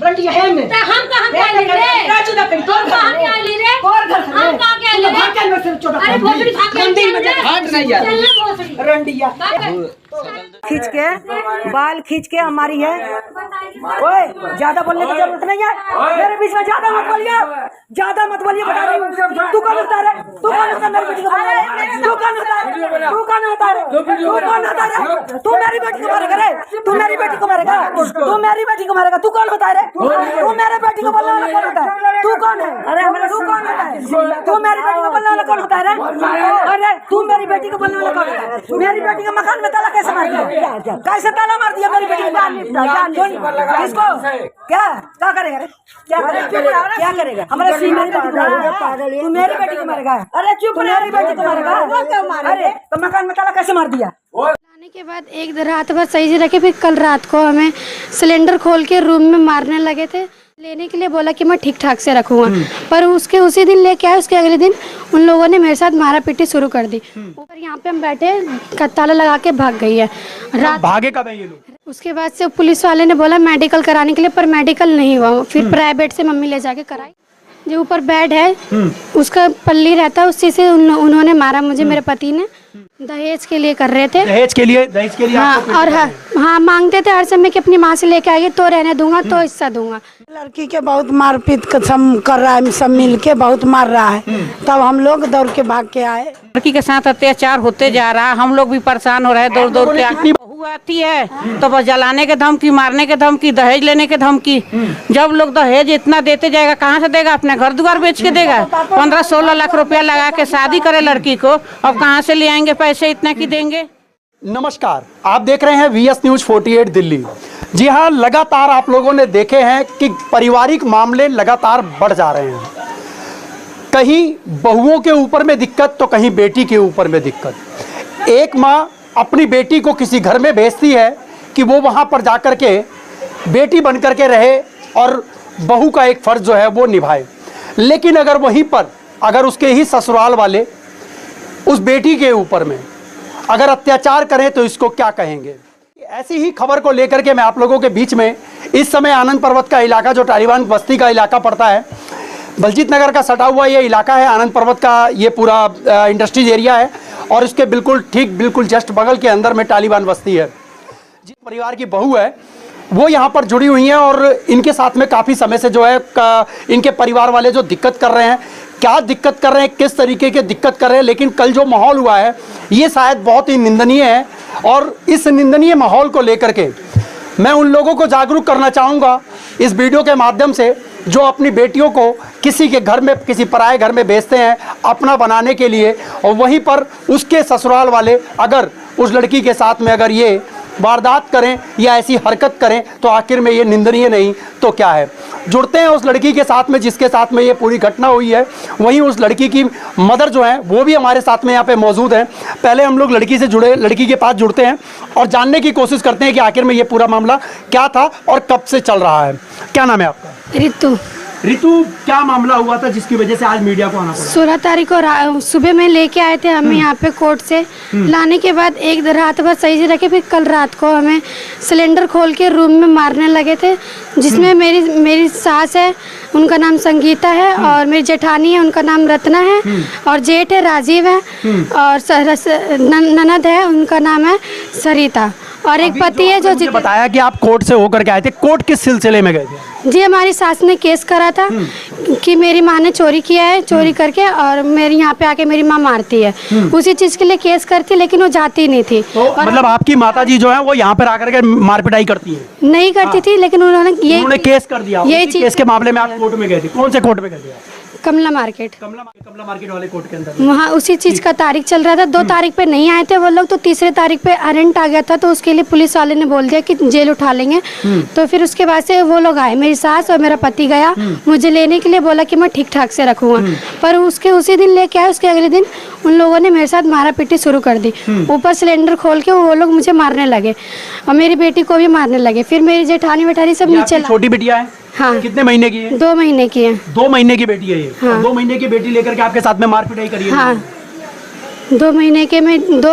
रंडी है में हम कहां क्या ले रे राजू दा करी तोर कहां क्या ले रे और घर हम कहां क्या ले रे भाग के में छोटा अरे भोसड़ी भाग के मंदिर में हट नहीं यार रंडिया खींच के बाल खींच के हमारी है। ओए ज्यादा बोलने की जरूरत नहीं है, मेरे बीच में ज्यादा मत बोलिए, ज्यादा मत बोलिए। बता रही हूँ तू कौन होता है, तू कौन होता है मेरी बेटी को बोलने वाला? तू कौन होता है, तू कौन होता है, तू कौन होता है? तू मेरी बेटी को मारेगा रे, तू मेरी बेटी को मारेगा, तू मेरी बेटी को मारेगा। तू कौन होता है रे, तू मेरे बेटी को बोलने वाला कौन होता है? तू कौन है? अरे तू कौन होता है? तू मेरी बेटी को बोलने वाला कौन होता है रे? अरे तू मेरी बेटी को बोलने वाला कौन होता है? मेरी बेटी का मकान में ताला कैसे मार दिया, कैसे ताला मार दिया मेरी बेटी को? किसको क्या करेगा रे, क्या करेगा? हमारे मेरी बेटी को मारेगा, तू मेरी बेटी को मारेगा? अरे चुप, मेरी बेटी को मारेगा? अरे तो मकान में ताला कैसे मार दिया? लाने के बाद एक रात भर सही से रखे, फिर कल रात को हमें सिलेंडर खोल के रूम में मारने लगे थे। लेने के लिए बोला कि मैं ठीक ठाक से रखूंगा, पर उसके उसी दिन लेके आए, उसके अगले दिन उन लोगों ने मेरे साथ मारा पीटी शुरू कर दी। ऊपर यहाँ पे हम बैठे, ताला लगा के भाग गई है। रात भागे कब है ये लोग? उसके बाद से पुलिस वाले ने बोला मेडिकल कराने के लिए, पर मेडिकल नहीं हुआ। फिर प्राइवेट से मम्मी ले जाके कराई। जो ऊपर बेड है उसका पल्ली रहता है, उसी से उन्होंने मारा मुझे। मेरे पति ने दहेज के लिए कर रहे थे, दहेज के लिए हाँ, और हाँ मांगते थे हर समय कि अपनी माँ से लेके आइए तो रहने दूंगा, तो हिस्सा दूंगा। लड़की के बहुत मारपीट कर रहा है, सब मिल के बहुत मार रहा है। तब हम लोग दौड़ के भाग के आए। लड़की के साथ अत्याचार होते जा रहा है, हम लोग भी परेशान हो रहे हैं। दौड़ दौड़ के बहू आती है तो बस जलाने के धमकी, मारने के धमकी, दहेज लेने के धमकी। जब लोग दहेज इतना देते जाएगा, कहाँ से देगा? अपने घर द्वार बेच के देगा। 15-16 लाख रुपया लगा के शादी करे लड़की को, अब कहाँ से ले आएंगे पैसे इतना की देंगे? नमस्कार, आप देख रहे हैं VS News 48 दिल्ली। जी हाँ, लगातार आप लोगों ने देखे हैं कि पारिवारिक मामले लगातार बढ़ जा रहे हैं। कहीं बहुओं के ऊपर में दिक्कत तो कहीं बेटी के ऊपर में दिक्कत। एक माँ अपनी बेटी को किसी घर में भेजती है कि वो वहाँ पर जाकर के बेटी बन कर के रहे और बहू का एक फ़र्ज़ जो है वो निभाए। लेकिन अगर वहीं पर अगर उसके ही ससुराल वाले उस बेटी के ऊपर में अगर अत्याचार करें तो इसको क्या कहेंगे? ऐसी ही खबर को लेकर के मैं आप लोगों के बीच में इस समय आनंद पर्वत का इलाका, जो तालिबान बस्ती का इलाका पड़ता है, बलजीत नगर का सटा हुआ ये इलाका है। आनंद पर्वत का ये पूरा इंडस्ट्रीज एरिया है और इसके बिल्कुल जस्ट बगल के अंदर में तालिबान बस्ती है। जिस परिवार की बहू है वो यहाँ पर जुड़ी हुई हैं और इनके साथ में काफ़ी समय से जो है इनके परिवार वाले जो दिक्कत कर रहे हैं, क्या दिक्कत कर रहे हैं, किस तरीके के दिक्कत कर रहे हैं। लेकिन कल जो माहौल हुआ है ये शायद बहुत ही निंदनीय है और इस निंदनीय माहौल को लेकर के मैं उन लोगों को जागरूक करना चाहूँगा इस वीडियो के माध्यम से जो अपनी बेटियों को किसी के घर में, किसी पराए घर में भेजते हैं अपना बनाने के लिए, और वहीं पर उसके ससुराल वाले अगर उस लड़की के साथ में अगर ये वारदात करें या ऐसी हरकत करें तो आखिर में ये निंदनीय नहीं तो क्या है। जुड़ते हैं उस लड़की के साथ में जिसके साथ में ये पूरी घटना हुई है। वहीं उस लड़की की मदर जो है वो भी हमारे साथ में यहाँ पे मौजूद है। पहले हम लोग लड़की के पास जुड़ते हैं और जानने की कोशिश करते हैं कि आखिर में ये पूरा मामला क्या था और कब से चल रहा है। क्या नाम है आपका? रितु, क्या मामला हुआ था जिसकी वजह से आज मीडिया को आना पड़ा? 16 तारीख को सुबह में लेके आए थे हमें यहाँ पे कोर्ट से। लाने के बाद एक रात भर सही से रखे, फिर कल रात को हमें सिलेंडर खोल के रूम में मारने लगे थे। जिसमें मेरी सास है, उनका नाम संगीता है, और मेरी जेठानी है, उनका नाम रत्ना है, और जेठ है राजीव है, और ननद है, उनका नाम है सरिता, और एक पति है जो बताया कि आप कोर्ट से होकर के आए थे। कोर्ट किस सिलसिले में गए थे? जी, हमारी सास ने केस करा था कि मेरी माँ ने चोरी किया है, चोरी करके और मेरी यहाँ पे आके मेरी माँ मारती है। उसी चीज के लिए केस करती, लेकिन वो जाती नहीं थी। तो और मतलब आपकी माताजी जो है वो यहाँ पर आकर के मार पिटाई करती है? नहीं करती थी, लेकिन उन्होंने केस कर दिया। यही केस के मामले में आप कोर्ट में गए थे? कौन से कोर्ट में गए थे? कमला मार्केट वाले कोर्ट के अंदर। वहाँ उसी चीज का तारीख चल रहा था। 2 तारीख पे नहीं आए थे वो लोग, तो तीसरे तारीख पे वारंट आ गया था, तो उसके लिए पुलिस वाले ने बोल दिया कि जेल उठा लेंगे। तो फिर उसके बाद से वो लोग आए, मेरी सास और मेरा पति गया मुझे लेने के लिए, बोला कि मैं ठीक ठाक से रखूंगा, पर उसके उसी दिन लेके आए, उसके अगले दिन उन लोगों ने मेरे साथ मारा पीटी शुरू कर दी। ऊपर सिलेंडर खोल के वो लोग मुझे मारने लगे और मेरी बेटी को भी मारने लगे। फिर मेरी जेठानी वेठानी सब नीचे। छोटी बिटिया है? हाँ। कितने महीने की है? 2 महीने की है। 2 महीने की बेटी है ये? हाँ। 2 महीने की बेटी लेकर के आपके साथ में मार पिटाई करी है? हाँ। 2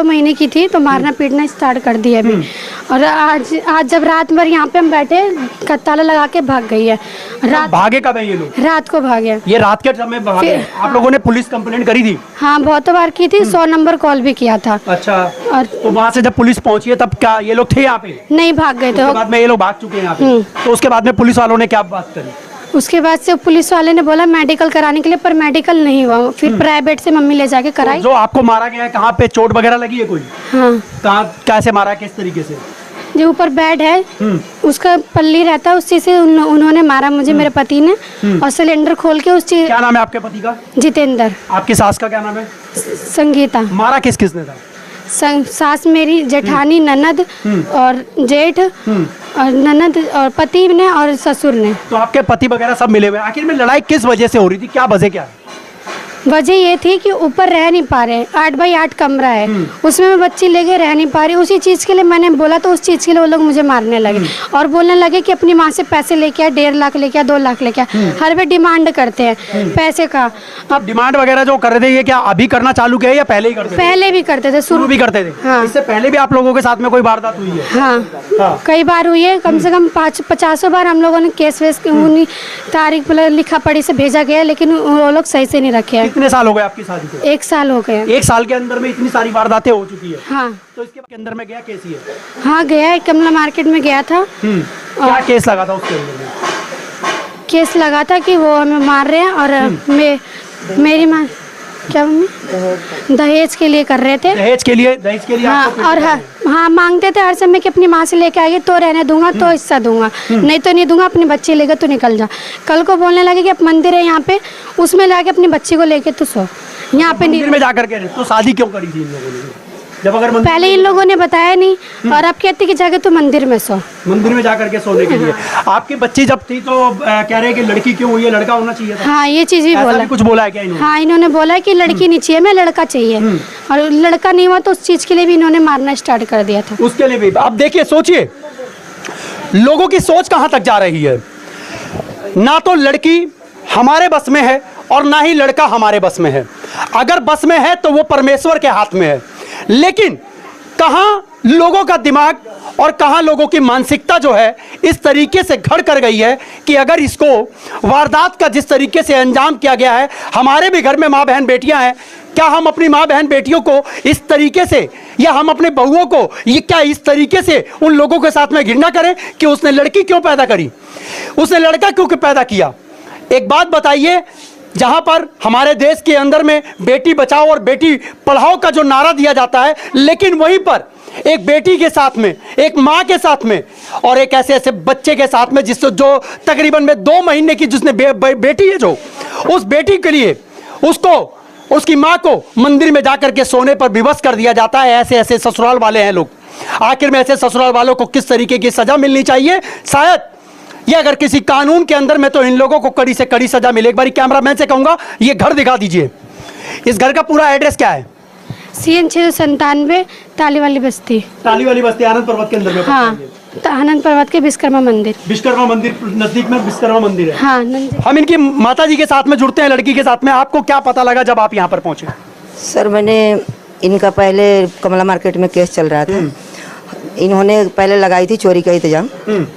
महीने की थी तो मारना पीटना स्टार्ट कर दिया अभी। और आज जब रात भर यहाँ पे हम बैठे, ताला लगा के भाग गई है। रात भागे कब है ये लोग? रात को भागे। ये रात के समय भागे। आप लोगों ने पुलिस कंप्लेंट करी थी? हाँ, बहुत बार की थी, 100 नंबर कॉल भी किया था। अच्छा। और तो वहाँ से जब पुलिस पहुंची है तब क्या ये लोग थे यहाँ पे? नहीं, भाग गए थे। उसके बाद में ये लोग भाग चुके हैं यहाँ पे। तो उसके बाद में पुलिस वालों ने क्या बात करी? उसके बाद से पुलिस वाले ने बोला मेडिकल कराने के लिए, पर मेडिकल नहीं हुआ। फिर प्राइवेट से मम्मी ले जाके कराई। जो आपको मारा गया है, कहाँ पे चोट वगैरह लगी है कोई? हाँ। कहाँ, कैसे मारा, किस तरीके से? जो ऊपर बेड है उसका पल्ली रहता है, उसी से उन्होंने मारा मुझे, मेरे पति ने। और सिलेंडर खोल के उस चीज। क्या नाम है आपके पति का? जितेंद्र। आपकी सास का क्या नाम है? संगीता। मारा किस किसने था? सास मेरी, जेठानी, ननद और जेठ और ननद और पति ने और ससुर ने। तो आपके पति वगैरह सब मिले हुए। आखिर में लड़ाई किस वजह से हो रही थी? क्या वजह क्या है? वजह ये थी कि ऊपर रह नहीं पा रहे, 8 बाई 8 कमरा है, उसमें मैं बच्ची लेके रह नहीं पा रही। उसी चीज़ के लिए मैंने बोला, तो उस चीज़ के लिए वो लोग मुझे मारने लगे और बोलने लगे कि अपनी माँ से पैसे लेके आ, 1.5 लाख लेके आ, 2 लाख लेके आ। हर वे डिमांड करते हैं पैसे का। अब डिमांड वगैरह जो कर रहे थे, ये क्या अभी करना चालू किया है या पहले ही करते थे? पहले भी करते थे, शुरू भी करते थे। हाँ। इससे पहले भी आप लोगों के साथ में कोई वारदात हुई है? हाँ, कई बार हुई है, कम से कम 50 बार हम लोगों ने केस वेस उन्हीं तारीख लिखा पढ़ी से भेजा गया, लेकिन वो लोग सही से नहीं रखे हैं। कितने साल हो गए आपकी शादी को? 1 साल हो गए। 1 साल के अंदर में इतनी सारी वारदातें हो चुकी है। हाँ। तो इसके अंदर में गया केस ही है? हाँ, गया है, कमला मार्केट में गया था। क्या केस लगा था उसके अंदर में? केस लगा था कि वो हमें मार रहे हैं और मेरी माँ क्या मम्मी दहेज के लिए कर रहे थे। दहेज के लिए हाँ, और हाँ मांगते थे हर समय कि अपनी माँ से लेके आएगी तो रहने दूंगा, तो हिस्सा दूंगा, नहीं तो नहीं दूंगा, अपनी बच्ची लेके तो निकल जा। कल को बोलने लगे कि अब मंदिर है यहाँ पे, उसमें लाके अपनी बच्ची को लेके तो सो यहाँ पे मंदिर में जाकर के। तो शादी क्यों करी थी इन लोगों ने? जब अगर पहले इन लोगों ने बताया नहीं और अब कहते कि जाके तो मंदिर में सो, मंदिर में जाकर के सोने के लिए। आपकी बच्ची जब थी तो कह रहे हैं कि लड़की क्यों हुई है, लड़का होना चाहिए था? हाँ, ये चीज भी बोला। कुछ बोला है क्या इन्होंने? हाँ, इन्होंने बोला कि लड़की नहीं चाहिए, मैं लड़का चाहिए, और लड़का नहीं हुआ तो उस चीज के लिए भी इन्होंने मारना स्टार्ट कर दिया था। उसके लिए भी अब देखिए, सोचिए लोगों की सोच कहाँ तक जा रही है। ना तो लड़की हमारे बस में है और ना ही लड़का हमारे बस में है। अगर बस में है तो वो परमेश्वर के हाथ में है, लेकिन कहाँ लोगों का दिमाग और कहाँ लोगों की मानसिकता जो है इस तरीके से घड़ कर गई है कि अगर इसको वारदात का जिस तरीके से अंजाम किया गया है, हमारे भी घर में माँ बहन बेटियां हैं, क्या हम अपनी माँ बहन बेटियों को इस तरीके से, या हम अपने बहुओं को ये क्या इस तरीके से उन लोगों के साथ में घृणा करें कि उसने लड़की क्यों पैदा करी, उसने लड़का क्यों पैदा किया? एक बात बताइए, जहां पर हमारे देश के अंदर में बेटी बचाओ और बेटी पढ़ाओ का जो नारा दिया जाता है, लेकिन वहीं पर एक बेटी के साथ में, एक माँ के साथ में और एक ऐसे बच्चे के साथ में जिससे जो तकरीबन में 2 महीने की जिसने बेटी है, जो उस बेटी के लिए उसको, उसकी माँ को मंदिर में जाकर के सोने पर विवश कर दिया जाता है। ऐसे ऐसे ससुराल वाले हैं लोग। आखिर में ऐसे ससुराल वालों को किस तरीके की सजा मिलनी चाहिए? शायद ये अगर किसी कानून के अंदर में, तो इन लोगों को कड़ी से कड़ी सजा मिले। एक बार कैमरामैन से कहूंगा ये घर दिखा दीजिए। इस घर का पूरा एड्रेस क्या है? CN 697 ताली वाली बस्ती, आनंद पर्वत के अंदर में। हाँ, आनंद पर्वत के विश्वकर्मा मंदिर नजदीक में विश्वकर्मा मंदिर है। हाँ, हम इनकी माता जी के साथ में जुड़ते हैं, लड़की के साथ में। आपको क्या पता लगा जब आप यहाँ पर पहुंचे? सर, मैंने इनका पहले कमला मार्केट में केस चल रहा था, इन्होंने पहले लगाई थी चोरी का इंतजाम।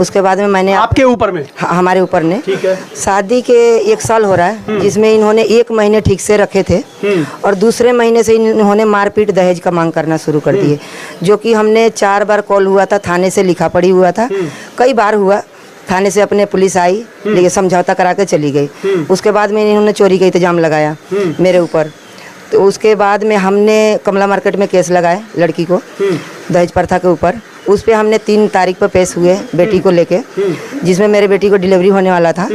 उसके बाद में मैंने आपके ऊपर में? हमारे ऊपर ने। ठीक है। शादी के 1 साल हो रहा है, जिसमें इन्होंने 1 महीने ठीक से रखे थे और दूसरे महीने से इन्होंने मारपीट दहेज का मांग करना शुरू कर दिए, जो कि हमने 4 बार कॉल हुआ था, थाने से लिखा पड़ी हुआ था, कई बार हुआ। थाने से अपने पुलिस आई, लेकिन समझौता करा के चली गई। उसके बाद में इन्होंने चोरी का इंतजाम लगाया मेरे ऊपर। तो उसके बाद में हमने कमला मार्केट में केस लगाए लड़की को दहेज प्रथा के ऊपर। उस पे हमने 3 तारीख पर पेश हुए बेटी को लेके, जिसमें मेरे बेटी को डिलीवरी होने वाला था।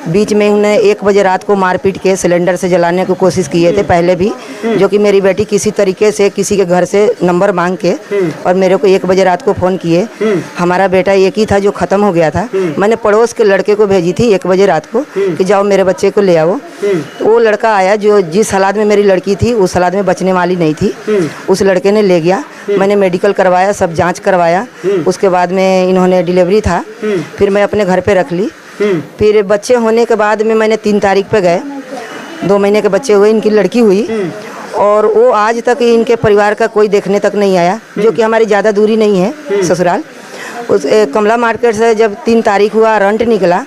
बीच में उन्हें 1 बजे रात को मारपीट के सिलेंडर से जलाने की कोशिश किए थे पहले भी, जो कि मेरी बेटी किसी तरीके से किसी के घर से नंबर मांग के और मेरे को 1 बजे रात को फ़ोन किए। हमारा बेटा एक ही था जो ख़त्म हो गया था। मैंने पड़ोस के लड़के को भेजी थी 1 बजे रात को कि जाओ मेरे बच्चे को ले आओ। वो लड़का आया, जो जिस हालात में मेरी लड़की थी उस हालात में बचने वाली नहीं थी। उस लड़के ने ले गया, मैंने मेडिकल करवाया, सब जांच करवाया। उसके बाद में इन्होंने डिलीवरी था, फिर मैं अपने घर पे रख ली। फिर बच्चे होने के बाद में मैंने 3 तारीख पे गए, 2 महीने के बच्चे हुए, इनकी लड़की हुई। और वो आज तक इनके परिवार का कोई देखने तक नहीं आया, जो कि हमारी ज़्यादा दूरी नहीं है ससुराल। उस कमला मार्केट से जब 3 तारीख हुआ रंट निकला,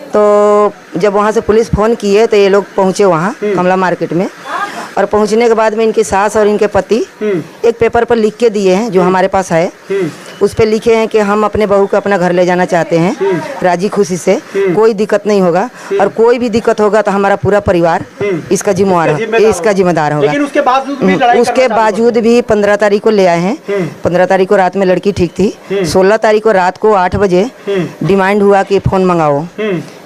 तो जब वहाँ से पुलिस फ़ोन किए तो ये लोग पहुँचे वहाँ कमला मार्केट में, और पहुँचने के बाद में इनकी सास और इनके पति एक पेपर पर लिख के दिए हैं जो हमारे पास है। उस पर लिखे हैं कि हम अपने बहू को अपना घर ले जाना चाहते हैं राजी खुशी से, कोई दिक्कत नहीं होगा, और कोई भी दिक्कत होगा तो हमारा पूरा परिवार इसका जिम्मेदार होगा। लेकिन उसके बावजूद भी लड़ाई उसके बावजूद भी 15 तारीख को ले आए हैं। 15 तारीख को रात में लड़की ठीक थी। 16 तारीख को रात को 8 बजे डिमांड हुआ कि फ़ोन मंगाओ।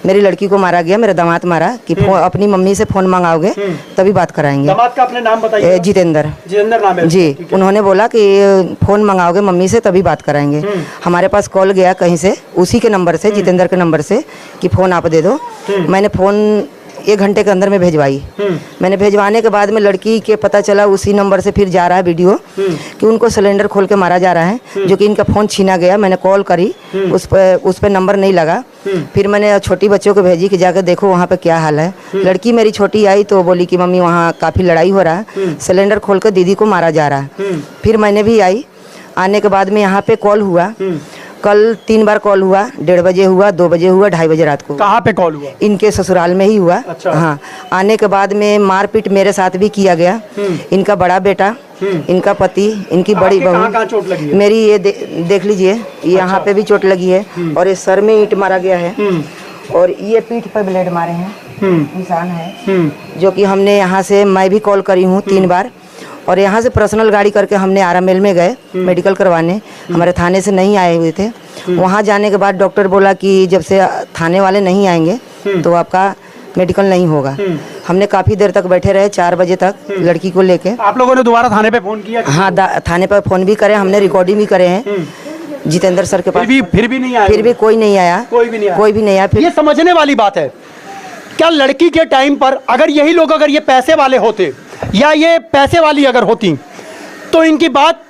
मेरी लड़की को मारा गया, मेरा दामाद मारा कि अपनी मम्मी से फ़ोन मंगाओगे तभी बात कराएंगे। दामाद का अपने नाम बताइए। जितेंद्र नाम है जी। उन्होंने बोला कि फ़ोन मंगाओगे मम्मी से तभी बात कराएंगे। हमारे पास कॉल गया कहीं से, उसी के नंबर से, जितेंद्र के नंबर से, कि फ़ोन आप दे दो। मैंने फ़ोन 1 घंटे के अंदर में भेजवाई। मैंने भेजवाने के बाद में लड़की के पता चला उसी नंबर से फिर जा रहा है वीडियो कि उनको सिलेंडर खोल के मारा जा रहा है, जो कि इनका फ़ोन छीना गया। मैंने कॉल करी, उस पर नंबर नहीं लगा। फिर मैंने छोटी बच्चों को भेजी कि जाकर देखो वहाँ पे क्या हाल है। लड़की मेरी छोटी आई तो बोली कि मम्मी वहाँ काफ़ी लड़ाई हो रहा है, सिलेंडर खोल कर दीदी को मारा जा रहा है। फिर मैंने भी आई, आने के बाद में यहाँ पे कॉल हुआ। कल 3 बार कॉल हुआ, 1:30 बजे हुआ, 2 बजे हुआ, 2:30 बजे रात को। कहाँ पे कॉल हुआ? इनके ससुराल में ही हुआ। अच्छा। हाँ, आने के बाद में मारपीट मेरे साथ भी किया गया। इनका बड़ा बेटा, इनका पति, इनकी बड़ी बहू। कहाँ चोट लगी है? मेरी ये देख लीजिए, यहाँ पे भी चोट लगी है, और ये सर में ईंट मारा गया है, और ये पीठ पर ब्लेड मारे हैं, निशान है। जो कि हमने यहाँ से, मैं भी कॉल करी हूँ 3 बार, और यहाँ से पर्सनल गाड़ी करके हमने आरामेल में गए मेडिकल करवाने। हमारे थाने से नहीं आए हुए थे। वहाँ जाने के बाद डॉक्टर बोला कि जब से थाने वाले नहीं आएंगे तो आपका मेडिकल नहीं होगा। हमने काफ़ी देर तक बैठे रहे, 4 बजे तक लड़की को लेके। आप लोगों ने दोबारा थाने पे फ़ोन किया? हाँ, थाने पर फ़ोन भी करे, हमने रिकॉर्डिंग भी करे हैं जितेंद्र सर के पास। फिर भी नहीं आया? फिर भी कोई नहीं आया। कोई भी नहीं आया। फिर ये समझने वाली बात है, क्या लड़की के टाइम पर अगर यही लोग, अगर ये पैसे वाले होते या ये पैसे वाली अगर होती, तो इनकी बात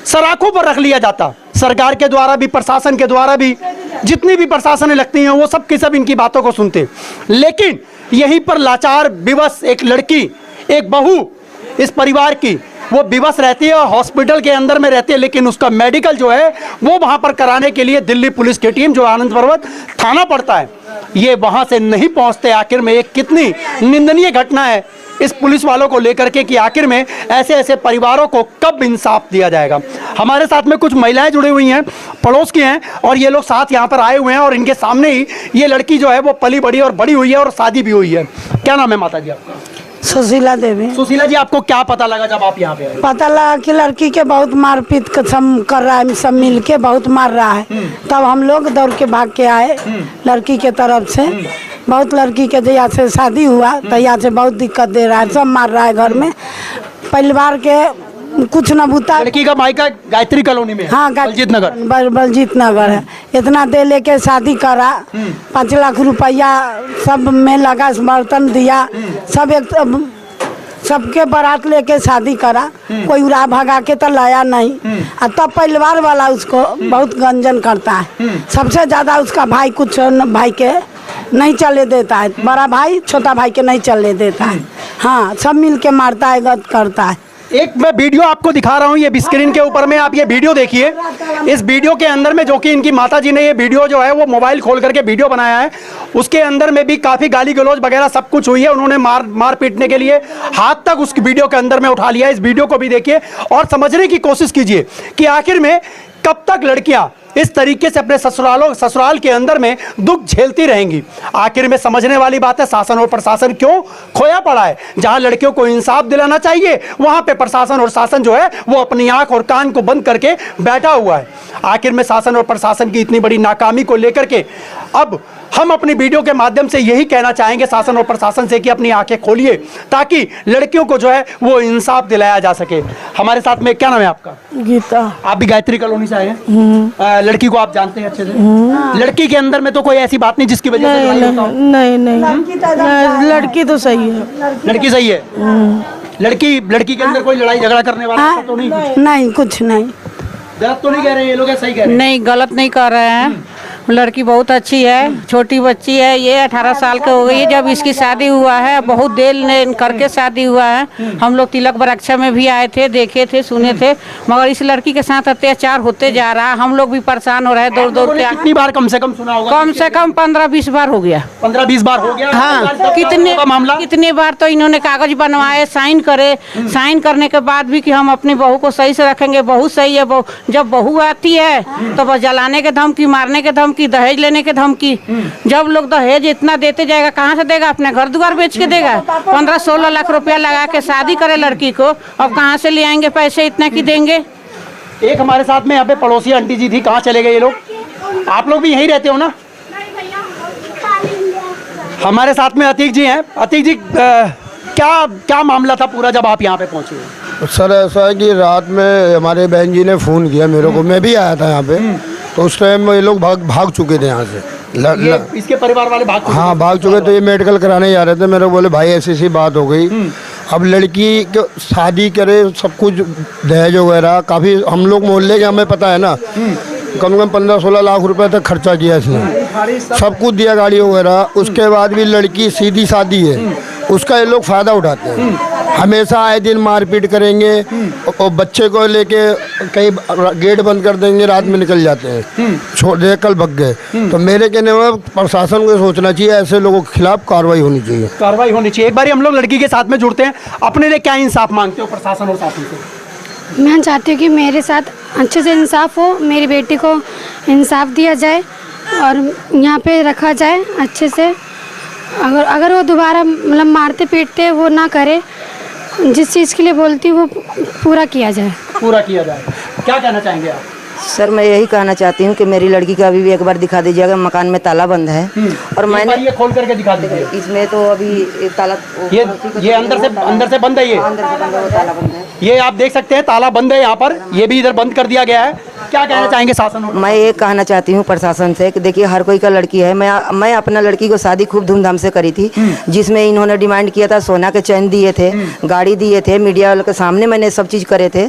सराखों पर रख लिया जाता। सरकार के द्वारा भी, प्रशासन के द्वारा भी, जितनी भी प्रशासनें लगती हैं वो सब की सब इनकी बातों को सुनते। लेकिन यहीं पर लाचार विवश एक लड़की, एक बहू इस परिवार की, वो विवश रहती है और हॉस्पिटल के अंदर में रहती है, लेकिन उसका मेडिकल जो है वो वहाँ पर कराने के लिए दिल्ली पुलिस की टीम, जो आनंद पर्वत थाना पड़ता है, ये वहाँ से नहीं पहुँचते। आखिर में एक कितनी निंदनीय घटना है इस पुलिस वालों को लेकर के कि आखिर में ऐसे ऐसे परिवारों को कब इंसाफ दिया जाएगा। हमारे साथ में कुछ महिलाएं जुड़ी हुई हैं, पड़ोस की हैं, और ये लोग साथ यहाँ पर आए हुए हैं, और इनके सामने ही ये लड़की जो है वो पली बड़ी और बड़ी हुई है और शादी भी हुई है। क्या नाम है माता जी आपका? सुशीला देवी। सुशीला जी, आपको क्या पता लगा जब आप यहाँ पे आए? पता लगा कि लड़की के बहुत मारपीट कर रहा है, सब मिल के बहुत मार रहा है। तब हम लोग दौड़ के भाग के आए लड़की के तरफ से। बहुत लड़की के जया से शादी हुआ तैया से बहुत दिक्कत दे रहा है, सब मार रहा है घर में। परिवार के कुछ न बूता। लड़की का मायका गायत्री कॉलोनी में? हाँ, बलजीत नगर। बलजीत नगर है। इतना दे लेके शादी करा, 5 लाख रुपया सब में लगा, बर्तन दिया, सब एक सबके बारात लेके शादी करा। कोई उड़ा भगा के तो लाया नहीं। और तब परिवार वाला उसको बहुत गंजन करता है। सबसे ज्यादा उसका भाई, कुछ भाई के नहीं चले देता है, बड़ा भाई छोटा भाई के नहीं चलने देता है। हाँ, सब मिल के मारता है, गद करता है। एक मैं वीडियो आपको दिखा रहा हूँ, ये स्क्रीन के ऊपर में आप ये वीडियो देखिए। इस वीडियो के अंदर में, जो कि इनकी माता जी ने ये वीडियो जो है वो मोबाइल खोल करके वीडियो बनाया है, उसके अंदर में भी काफ़ी गाली गलौज वगैरह सब कुछ हुई है। उन्होंने मार पीटने के लिए हाथ तक उस वीडियो के अंदर में उठा लिया। इस वीडियो को भी देखिए और समझने की कोशिश कीजिए कि आखिर में कब तक लड़कियां इस तरीके से अपने ससुराल के अंदर में दुख झेलती रहेंगी। आखिर में समझने वाली बात है, शासन और प्रशासन क्यों खोया पड़ा है। जहां लड़कियों को इंसाफ दिलाना चाहिए, वहां पे प्रशासन और शासन जो है वो अपनी आंख और कान को बंद करके बैठा हुआ है। आखिर में शासन और प्रशासन की इतनी बड़ी नाकामी को लेकर के अब हम अपनी वीडियो के माध्यम से यही कहना चाहेंगे शासन और प्रशासन से कि अपनी आंखें खोलिए, ताकि लड़कियों को जो है वो इंसाफ दिलाया जा सके। हमारे साथ में, क्या नाम है आपका? गीता। आप भी गायत्री कॉलोनी से आए हैं? लड़की को आप जानते हैं अच्छे से? लड़की के अंदर में तो कोई ऐसी बात नहीं जिसकी वजह से नहीं, लड़की तो सही है। लड़की सही है? लड़की के अंदर कोई लड़ाई झगड़ा करने वाला तो नहीं? नहीं, कुछ नहीं। गलत तो नहीं कह रहे ये लोग? सही कह रहे हैं? नहीं, गलत नहीं कर रहे हैं। लड़की बहुत अच्छी है, छोटी बच्ची है, ये 18 साल की हो गई है जब इसकी शादी हुआ है। बहुत देर ने करके शादी हुआ है। हम लोग तिलक बरक्षा में भी आए थे, देखे थे, सुने थे, मगर इस लड़की के साथ अत्याचार होते जा रहा है। हम लोग भी परेशान हो रहे हैं, दौड़ दौड़ के। कितनी बार कम से कम सुना होगा? कम से कम 15-20 बार हो गया। 15-20 बार हो गया? हाँ, कितने बार तो इन्होंने कागज बनवाए, साइन करे, साइन करने के बाद भी कि हम अपनी बहू को सही से रखेंगे, बहू सही है। बहू जब बहू आती है तो बस जलाने के धमकी, मारने के धमकी, दहेज लेने के धमकी। जब लोग दहेज इतना देते जाएगा, कहाँ से देगा? अपने घर द्वार बेच के देगा। 15-16 लाख रुपया लगा के शादी करे लड़की को, अब कहाँ से ले आएंगे पैसे इतना की देंगे? एक हमारे साथ में यहाँ पे पड़ोसी आंटी जी थी, कहाँ चले गए ये लोग? आप लोग भी यहीं रहते हो ना? हमारे साथ में अतीक जी हैं। अतीक जी, क्या मामला था पूरा जब आप यहाँ पे पहुँचे? सर ऐसा है कि रात में हमारे बहन जी ने फ़ोन किया मेरे को, मैं भी आया था यहाँ पे, तो उस टाइम ये लोग भाग चुके थे यहाँ से। इसके परिवार वाले भाग चुके? हाँ, भाग चुके। तो ये मेडिकल कराने जा रहे थे, मेरे को बोले भाई ऐसी बात हो गई। अब लड़की को शादी करे, सब कुछ दहेज वगैरह काफ़ी, हम लोग मोहल्ले के हमें पता है ना, कम से कम 15-16 लाख रुपए तक खर्चा किया इसने, सब कुछ दिया गाड़ी वगैरह। उसके बाद भी लड़की सीधी शादी है, उसका ये लोग फ़ायदा उठाते हैं। हमेशा आए दिन मारपीट करेंगे और बच्चे को लेके कहीं गेट बंद कर देंगे, रात में निकल जाते हैं, छोड़ दे कल भग गए। तो मेरे कहने में प्रशासन को सोचना चाहिए, ऐसे लोगों के खिलाफ कार्रवाई होनी चाहिए। कार्रवाई होनी चाहिए। एक बार हम लोग लड़की के साथ में जुड़ते हैं। अपने लिए क्या इंसाफ मांगते हो प्रशासन और शासन से? मैं चाहती हूँ कि मेरे साथ अच्छे से इंसाफ हो, मेरी बेटी को इंसाफ दिया जाए और यहाँ पे रखा जाए अच्छे से। अगर वो दोबारा मतलब मारते पीटते वो ना करे, जिस चीज़ के लिए बोलती वो पूरा किया जाए। पूरा किया जाए। क्या कहना चाहेंगे आप? सर मैं यही कहना चाहती हूँ कि मेरी लड़की का अभी भी एक बार दिखा दीजिएगा। मकान में ताला बंद है और मैंने ये खोल करके दिखा दीजिए। इसमें तो अभी ताला, ये अंदर से बंद है। ये अंदर से बंद है, वो ताला बंद है। ये आप देख सकते हैं, ताला बंद है यहाँ पर, ये भी इधर बंद कर दिया गया है। क्या कहना चाहेंगे शासन? मैं ये कहना चाहती हूँ प्रशासन से कि देखिए हर कोई का लड़की है। मैं अपना लड़की को शादी खूब धूमधाम से करी थी, जिसमें इन्होंने डिमांड किया था, सोना के चैन दिए थे, गाड़ी दिए थे, मीडिया वालों के सामने मैंने सब चीज़ करे थे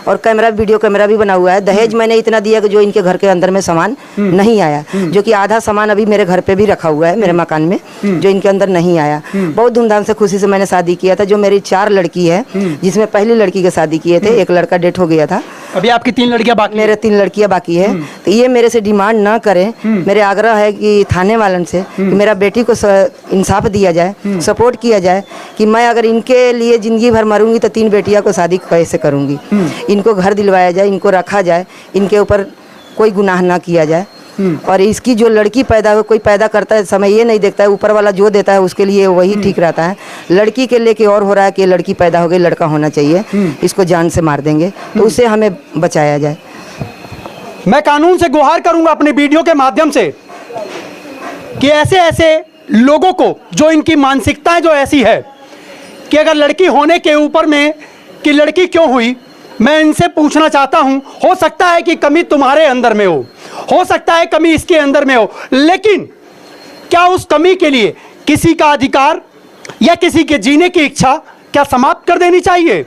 और वीडियो कैमरा भी बना हुआ है। दहेज मैंने इतना दिया कि जो इनके घर के अंदर में सामान नहीं आया, जो कि आधा सामान अभी मेरे घर पे भी रखा हुआ है, मेरे मकान में, जो इनके अंदर नहीं आया। बहुत धूमधाम से खुशी से मैंने शादी किया था। जो मेरी 4 लड़की है, जिसमें पहली लड़की के शादी किए थे, एक लड़का डेथ हो गया था। अभी आपकी 3 लड़कियां बाकी? मेरे 3 लड़कियां बाकी है। तो ये मेरे से डिमांड ना करें। मेरे आग्रह है कि थाने वालन से कि मेरा बेटी को इंसाफ दिया जाए, सपोर्ट किया जाए कि मैं अगर इनके लिए ज़िंदगी भर मरूंगी तो 3 बेटियां को शादी कैसे करूंगी। इनको घर दिलवाया जाए, इनको रखा जाए, इनके ऊपर कोई गुनाह ना किया जाए। और इसकी जो लड़की पैदा हो, कोई पैदा करता है समय ये नहीं देखता है, ऊपर वाला जो देता है उसके लिए वही ठीक रहता है। लड़की के लेके और हो रहा है कि लड़की पैदा हो गई, लड़का होना चाहिए, इसको जान से मार देंगे, तो उससे हमें बचाया जाए। मैं कानून से गुहार करूंगा अपने वीडियो के माध्यम से कि ऐसे लोगों को, जो इनकी मानसिकताएं जो ऐसी है कि अगर लड़की होने के ऊपर में कि लड़की क्यों हुई, मैं इनसे पूछना चाहता हूं, हो सकता है कि कमी तुम्हारे अंदर में हो सकता है कमी इसके अंदर में हो, लेकिन क्या उस कमी के लिए किसी का अधिकार या किसी के जीने की इच्छा क्या समाप्त कर देनी चाहिए?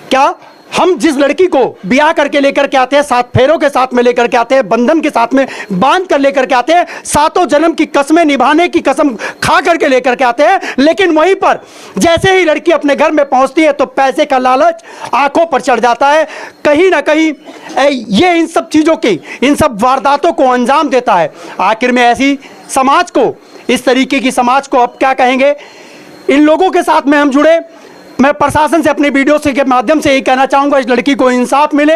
क्या हम जिस लड़की को ब्याह करके लेकर के आते हैं, 7 फेरों के साथ में लेकर के आते हैं, बंधन के साथ में बांध कर लेकर के आते हैं, 7 जन्म की कस्में निभाने की कसम खा करके लेकर के आते हैं, लेकिन वहीं पर जैसे ही लड़की अपने घर में पहुंचती है तो पैसे का लालच आंखों पर चढ़ जाता है। कहीं ना कहीं ये इन सब चीज़ों की, इन सब वारदातों को अंजाम देता है। आखिर में ऐसी समाज को, इस तरीके की समाज को अब क्या कहेंगे? इन लोगों के साथ में हम जुड़े। मैं प्रशासन से अपने वीडियो से के माध्यम से यही कहना चाहूँगा, इस लड़की को इंसाफ मिले,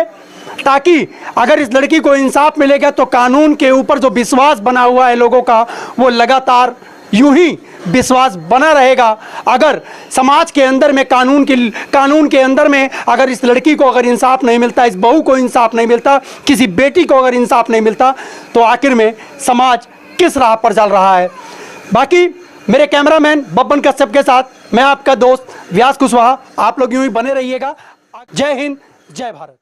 ताकि अगर इस लड़की को इंसाफ मिलेगा तो कानून के ऊपर जो विश्वास बना हुआ है लोगों का, वो लगातार यूं ही विश्वास बना रहेगा। अगर समाज के अंदर में कानून के अंदर में अगर इस लड़की को अगर इंसाफ नहीं मिलता, इस बहू को इंसाफ नहीं मिलता, किसी बेटी को अगर इंसाफ नहीं मिलता, तो आखिर में समाज किस राह पर चल रहा है? बाकी मेरे कैमरामैन बब्बन कश्यप के साथ मैं आपका दोस्त व्यास कुशवाहा। आप लोग यूं ही बने रहिएगा। जय हिंद, जय भारत।